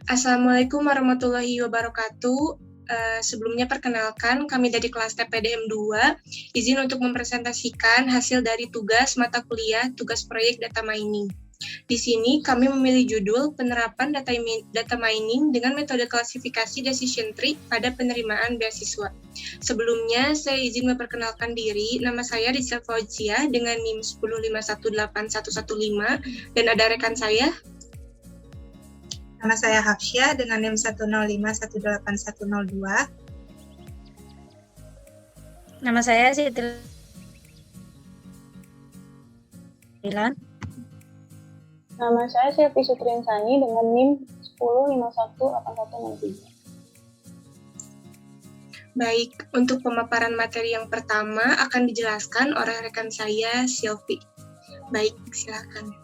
Assalamualaikum warahmatullahi wabarakatuh. Sebelumnya perkenalkan, kami dari kelas TPDM 2, izin untuk mempresentasikan hasil dari tugas mata kuliah, tugas proyek data mining. Di sini kami memilih judul penerapan data mining dengan metode klasifikasi decision tree pada penerimaan beasiswa. Sebelumnya, saya izin memperkenalkan diri. Nama saya Rizal Fauzia dengan NIM 105181115 dan ada rekan saya. Nama saya Hafsyah dengan NIM 105181102. Nama saya Siti Ilan. Nama saya Silvi Sutriansani dengan NIM 105181163. Baik, untuk pemaparan materi yang pertama akan dijelaskan oleh rekan saya, Silvi. Baik, silakan.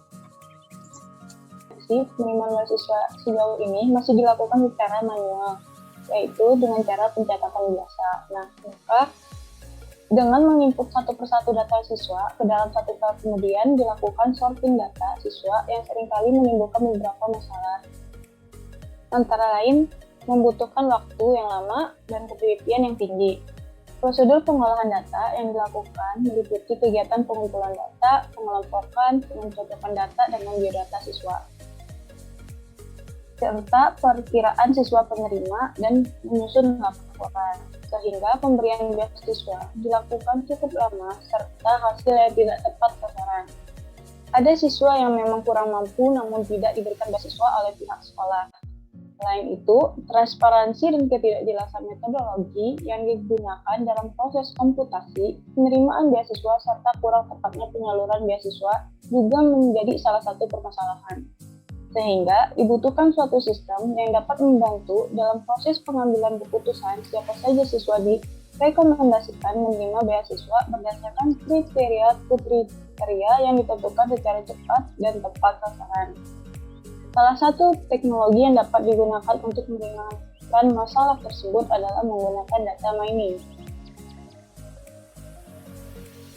Penerimaan mahasiswa sejauh ini masih dilakukan secara manual, yaitu dengan cara pencatatan biasa. Nah, maka dengan menginput satu persatu data siswa ke dalam satu file, kemudian dilakukan sorting data siswa yang seringkali menimbulkan beberapa masalah. Antara lain, membutuhkan waktu yang lama dan ketelitian yang tinggi. Prosedur pengolahan data yang dilakukan meliputi kegiatan pengumpulan data, pengelompokan, mencocokan data dengan biodata siswa, serta perkiraan siswa penerima dan menyusun laporan, sehingga pemberian beasiswa dilakukan cukup lama serta hasil yang tidak tepat sasaran. Ada siswa yang memang kurang mampu namun tidak diberikan beasiswa oleh pihak sekolah. Selain itu, transparansi dan ketidakjelasan metodologi yang digunakan dalam proses komputasi penerimaan beasiswa serta kurang tepatnya penyaluran beasiswa juga menjadi salah satu permasalahan. Sehingga dibutuhkan suatu sistem yang dapat membantu dalam proses pengambilan keputusan siapa saja siswa direkomendasikan menerima beasiswa berdasarkan kriteria yang ditentukan secara cepat dan tepat sasaran. Salah satu teknologi yang dapat digunakan untuk meringankan masalah tersebut adalah menggunakan data mining.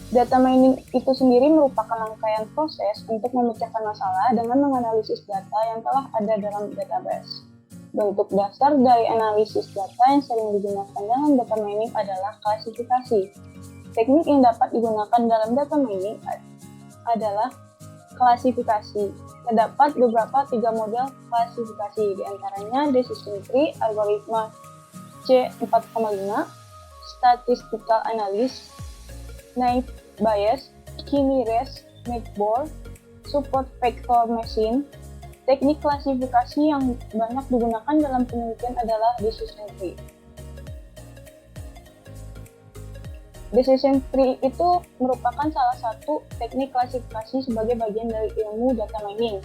Data mining itu sendiri merupakan rangkaian proses untuk memecahkan masalah dengan menganalisis data yang telah ada dalam database. Bentuk dasar dari analisis data yang sering digunakan dalam data mining adalah klasifikasi. Teknik yang dapat digunakan dalam data mining adalah klasifikasi. Terdapat beberapa 3 model klasifikasi, diantaranya decision tree, algoritma C4,5, statistical analysis, naive Bayes, Kini-Rest, Matchboard, support vector machine. Teknik klasifikasi yang banyak digunakan dalam penelitian adalah decision tree. Decision tree itu merupakan salah satu teknik klasifikasi sebagai bagian dari ilmu data mining.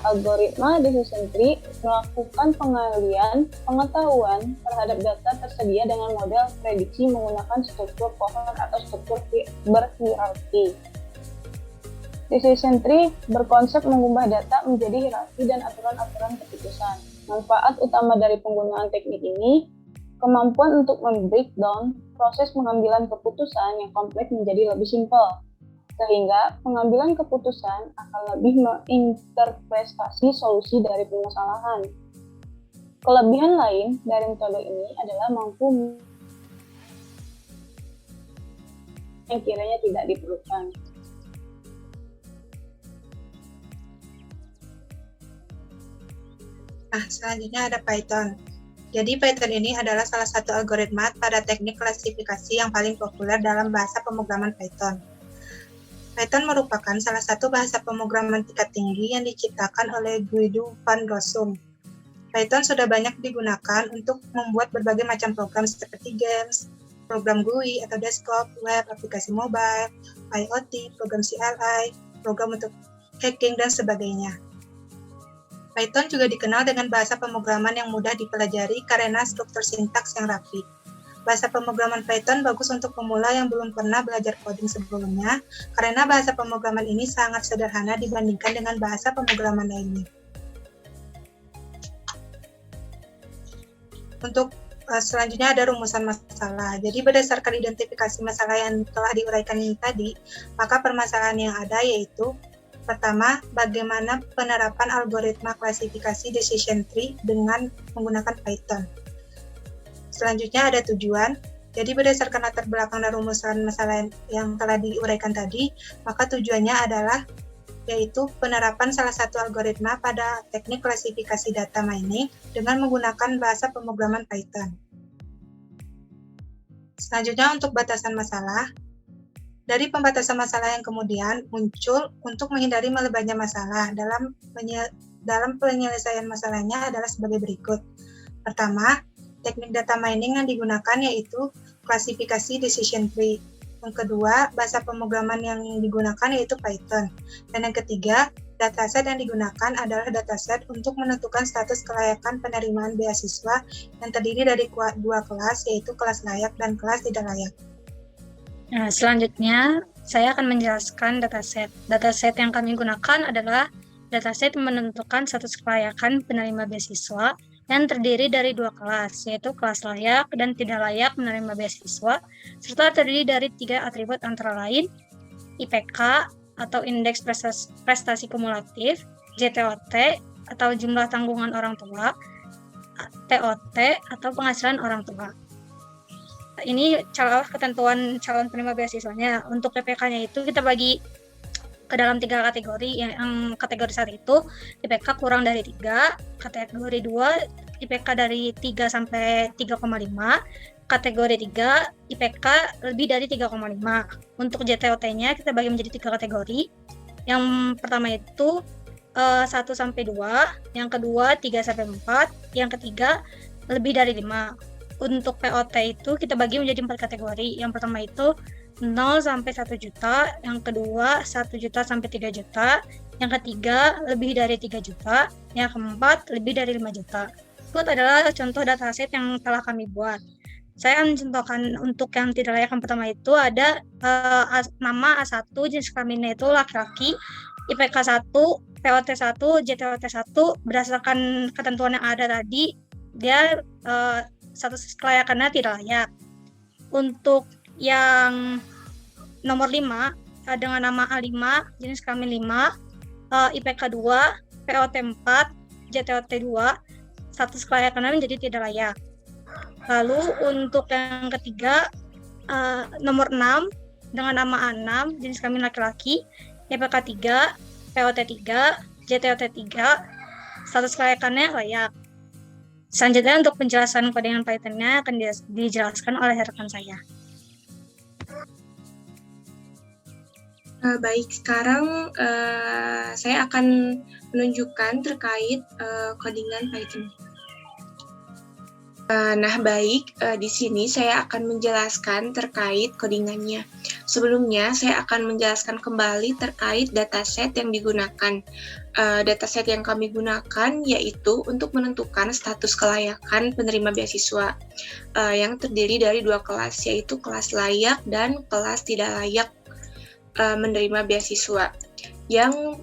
Algoritma decision tree melakukan pengalian pengetahuan terhadap data tersedia dengan model prediksi menggunakan struktur pohon atau struktur berhierarki. Decision tree berkonsep mengubah data menjadi hierarki dan aturan-aturan keputusan. Manfaat utama dari penggunaan teknik ini, kemampuan untuk membreakdown proses pengambilan keputusan yang kompleks menjadi lebih simpel, sehingga pengambilan keputusan akan lebih menginterpretasi solusi dari permasalahan. Kelebihan lain dari metode ini adalah mampu yang kiranya tidak diperlukan. Nah, selanjutnya ada Python. Jadi Python ini adalah salah satu algoritma pada teknik klasifikasi yang paling populer dalam bahasa pemrograman Python. Python merupakan salah satu bahasa pemrograman tingkat tinggi yang diciptakan oleh Guido van Rossum. Python sudah banyak digunakan untuk membuat berbagai macam program seperti games, program GUI atau desktop, web, aplikasi mobile, IoT, program CLI, program untuk hacking, dan sebagainya. Python juga dikenal dengan bahasa pemrograman yang mudah dipelajari karena struktur sintaks yang rapi. Bahasa pemrograman Python bagus untuk pemula yang belum pernah belajar coding sebelumnya, karena bahasa pemrograman ini sangat sederhana dibandingkan dengan bahasa pemrograman lainnya. Untuk selanjutnya ada rumusan masalah. Jadi berdasarkan identifikasi masalah yang telah diuraikan ini tadi, maka permasalahan yang ada yaitu Pertama, bagaimana penerapan algoritma klasifikasi decision tree dengan menggunakan Python. Selanjutnya ada tujuan. Jadi berdasarkan latar belakang dan rumusan masalah yang telah diuraikan tadi, maka tujuannya adalah yaitu penerapan salah satu algoritma pada teknik klasifikasi data mining dengan menggunakan bahasa pemrograman Python. Selanjutnya untuk batasan masalah. Dari pembatasan masalah yang kemudian muncul untuk menghindari melebarnya masalah dalam penyelesaian masalahnya adalah sebagai berikut. Pertama, teknik data mining yang digunakan yaitu klasifikasi decision tree. Yang kedua, bahasa pemrograman yang digunakan yaitu Python. Dan yang ketiga, dataset yang digunakan adalah dataset untuk menentukan status kelayakan penerimaan beasiswa yang terdiri dari dua kelas, yaitu kelas layak dan kelas tidak layak. Nah, selanjutnya saya akan menjelaskan dataset. Dataset yang kami gunakan adalah dataset menentukan status kelayakan penerima beasiswa yang terdiri dari dua kelas, yaitu kelas layak dan tidak layak menerima beasiswa, serta terdiri dari 3 atribut antara lain IPK atau Indeks Prestasi Kumulatif, JTOT atau Jumlah Tanggungan Orang Tua, TOT atau Penghasilan Orang Tua. Ini ketentuan calon penerima beasiswanya. Untuk IPK-nya itu kita bagi ke dalam 3 kategori. Yang kategori 1 itu IPK kurang dari 3, kategori 2 IPK dari 3 sampai 3,5, kategori 3 IPK lebih dari 3,5. Untuk JTOT-nya kita bagi menjadi 3 kategori. Yang pertama itu 1 sampai 2, yang kedua 3 sampai 4, yang ketiga lebih dari 5. Untuk POT itu kita bagi menjadi 4 kategori. Yang pertama itu 0 sampai 1 juta, yang kedua 1 juta sampai 3 juta, yang ketiga lebih dari 3 juta, yang keempat lebih dari 5 juta. Itu adalah contoh dataset yang telah kami buat. Saya akan contohkan untuk yang tidak layak. Yang pertama itu ada nama A1, jenis kelaminnya itu laki-laki, IPK 1, POT 1, JTOT 1, berdasarkan ketentuan yang ada tadi, dia status kelayakannya tidak layak. Untuk yang nomor 5 dengan nama A5, jenis kelamin 5, IPK 2, POT 4, JTOT 2, status kelayakannya menjadi tidak layak. Lalu untuk yang ketiga nomor 6 dengan nama A6, jenis kelamin laki-laki, IPK 3, POT 3, JTOT 3, status kelayakannya layak. Selanjutnya untuk penjelasan codingan Python-nya akan dijelaskan oleh rekan saya. Baik, sekarang saya akan menunjukkan terkait codingan Python. Nah, baik, di sini saya akan menjelaskan terkait codingannya. Sebelumnya, saya akan menjelaskan kembali terkait dataset yang digunakan. Dataset yang kami gunakan yaitu untuk menentukan status kelayakan penerima beasiswa yang terdiri dari 2 kelas, yaitu kelas layak dan kelas tidak layak menerima beasiswa. Yang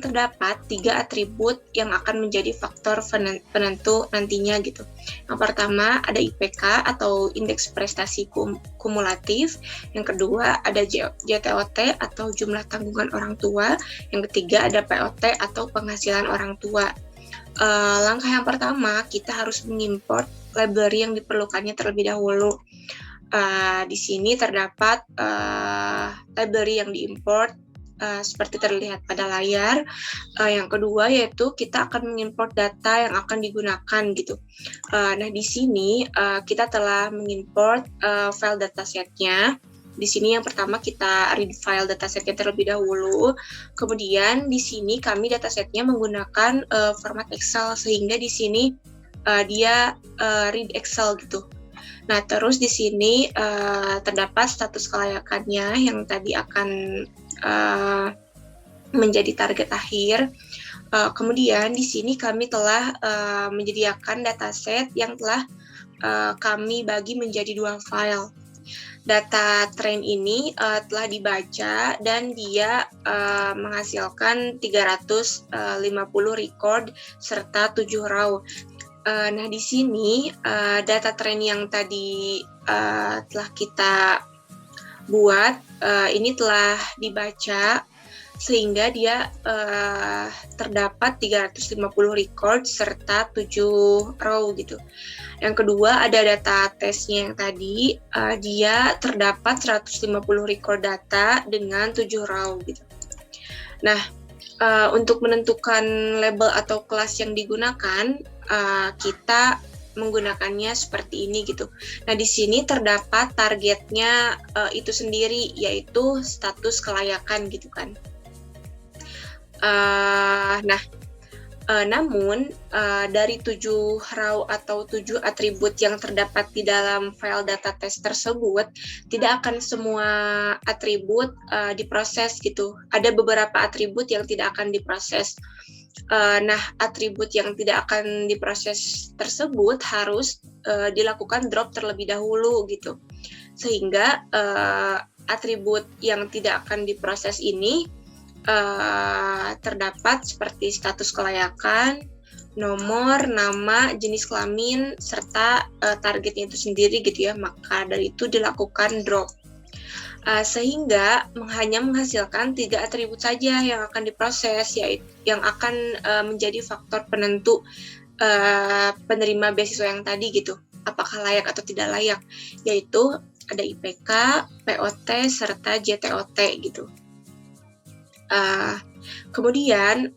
terdapat 3 atribut yang akan menjadi faktor penentu nantinya gitu. Yang pertama ada IPK atau Indeks Prestasi Kumulatif. Yang kedua ada JTOT atau Jumlah Tanggungan Orang Tua. Yang ketiga ada POT atau Penghasilan Orang Tua. Langkah yang pertama kita harus mengimport library yang diperlukannya terlebih dahulu. Di sini terdapat library yang diimport seperti terlihat pada layar. Yang kedua yaitu kita akan mengimport data yang akan digunakan gitu. Nah di sini kita telah mengimport file datasetnya. Di sini yang pertama kita read file datasetnya terlebih dahulu. Kemudian di sini kami datasetnya menggunakan format Excel sehingga di sini dia read Excel gitu. Nah terus di sini terdapat status kelayakannya yang tadi akan menjadi target akhir. Kemudian di sini kami telah menyediakan dataset yang telah kami bagi menjadi 2 file. Data train ini telah dibaca dan dia menghasilkan 350 record serta 7 raw. Nah di sini data train yang tadi telah kita buat ini telah dibaca sehingga dia terdapat 350 record serta 7 row gitu. Yang kedua ada data tesnya yang tadi, dia terdapat 150 record data dengan 7 row gitu. Nah, untuk menentukan label atau kelas yang digunakan, kita menggunakannya seperti ini gitu. Nah, di sini terdapat targetnya itu sendiri, yaitu status kelayakan gitu kan. Namun dari 7 row atau 7 atribut yang terdapat di dalam file data test tersebut, tidak akan semua atribut diproses gitu. Ada beberapa atribut yang tidak akan diproses. Nah, atribut yang tidak akan diproses tersebut harus dilakukan drop terlebih dahulu gitu. Sehingga atribut yang tidak akan diproses ini terdapat seperti status kelayakan, nomor, nama, jenis kelamin, serta targetnya itu sendiri gitu ya. Maka dari itu dilakukan drop. Sehingga hanya menghasilkan 3 atribut saja yang akan diproses, yaitu yang akan menjadi faktor penentu penerima beasiswa yang tadi gitu, apakah layak atau tidak layak, yaitu ada IPK, POT, serta JTOT gitu. Kemudian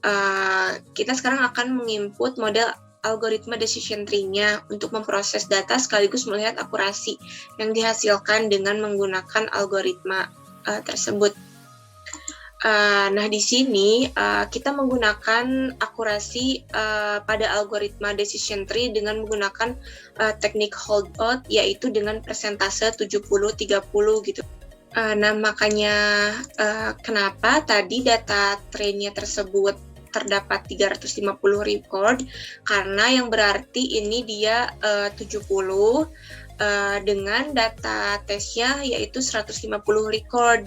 kita sekarang akan menginput model algoritma decision tree-nya untuk memproses data sekaligus melihat akurasi yang dihasilkan dengan menggunakan algoritma tersebut. Nah, di sini kita menggunakan akurasi pada algoritma decision tree dengan menggunakan teknik holdout, yaitu dengan persentase 70-30 gitu. Nah, makanya kenapa tadi data trainnya tersebut terdapat 350 record, karena yang berarti ini dia 70 dengan data tesnya yaitu 150 record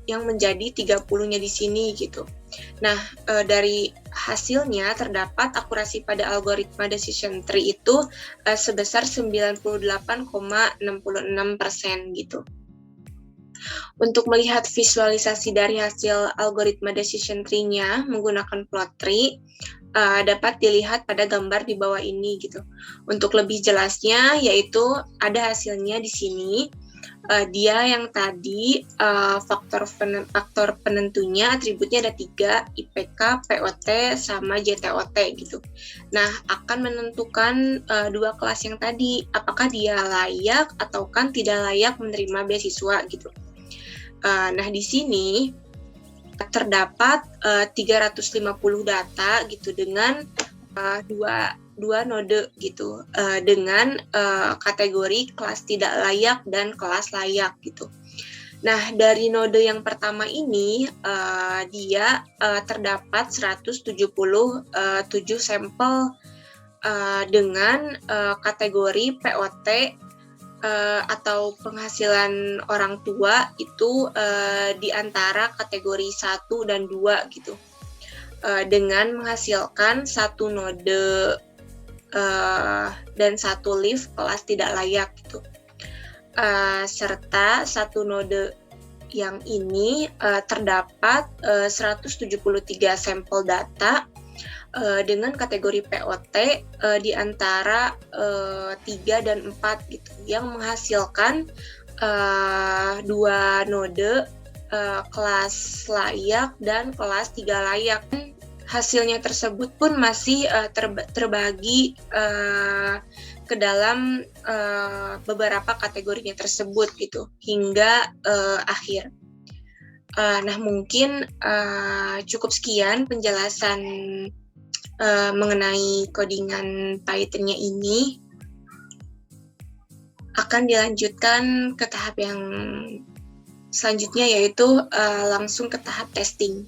yang menjadi 30-nya di sini gitu. Nah, dari hasilnya terdapat akurasi pada algoritma decision tree itu sebesar 98,66% gitu. Untuk melihat visualisasi dari hasil algoritma decision tree-nya menggunakan plot tree, dapat dilihat pada gambar di bawah ini gitu. Untuk lebih jelasnya, yaitu ada hasilnya di sini. Dia yang tadi faktor penentunya atributnya ada 3, IPK, POT, sama JTOT gitu. Nah, akan menentukan 2 kelas yang tadi, apakah dia layak atau kan tidak layak menerima beasiswa gitu. Nah, di sini terdapat 350 data gitu dengan dua node gitu, dengan kategori kelas tidak layak dan kelas layak gitu. Nah, dari node yang pertama ini dia terdapat 177 sampel dengan kategori POT atau penghasilan orang tua itu di antara kategori 1 dan 2 gitu, dengan menghasilkan 1 node dan 1 lift kelas tidak layak gitu, serta 1 node yang ini terdapat 173 sampel data dengan kategori POT di antara 3 dan 4 gitu, yang menghasilkan 2 node kelas layak dan kelas 3 layak. Hasilnya tersebut pun masih terbagi ke dalam beberapa kategorinya tersebut gitu hingga akhir. Nah, mungkin cukup sekian penjelasan mengenai codingan Python-nya ini. Akan dilanjutkan ke tahap yang selanjutnya, yaitu langsung ke tahap testing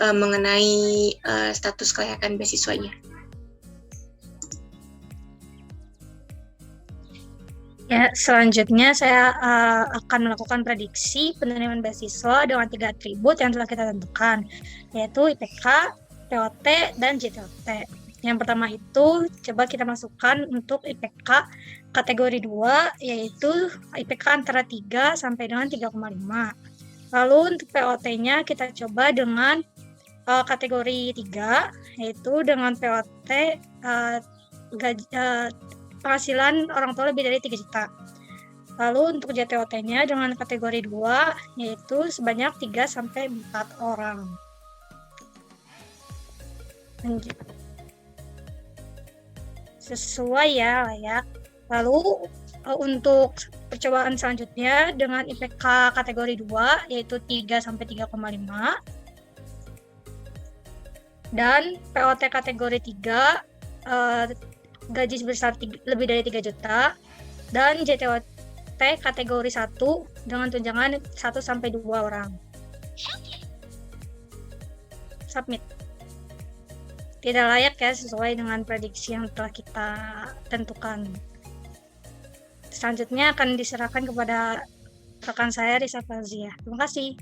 mengenai status kelayakan beasiswanya. Ya, selanjutnya saya akan melakukan prediksi penerimaan beasiswa dengan 3 atribut yang telah kita tentukan, yaitu IPK, POT, dan JTOT. Yang pertama itu coba kita masukkan untuk IPK kategori 2, yaitu IPK antara 3 sampai dengan 3,5. Lalu untuk POT-nya kita coba dengan kategori 3, yaitu dengan POT penghasilan orang tua lebih dari 3 juta. Lalu untuk JTOT-nya dengan kategori 2, yaitu sebanyak 3-4 orang. Sesuai ya, layak. Lalu untuk percobaan selanjutnya dengan IPK kategori 2, yaitu 3-3,5. Dan POT kategori 3, gaji sebesar lebih dari 3 juta. Dan JTOT kategori 1 dengan tunjangan 1-2 orang. Submit. Tidak layak ya, sesuai dengan prediksi yang telah kita tentukan. Selanjutnya akan diserahkan kepada rekan saya, Risa Fazia. Terima kasih.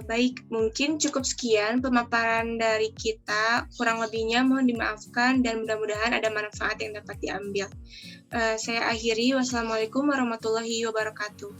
Baik, mungkin cukup sekian pemaparan dari kita. Kurang lebihnya mohon dimaafkan dan mudah-mudahan ada manfaat yang dapat diambil. Saya akhiri. Wassalamualaikum warahmatullahi wabarakatuh.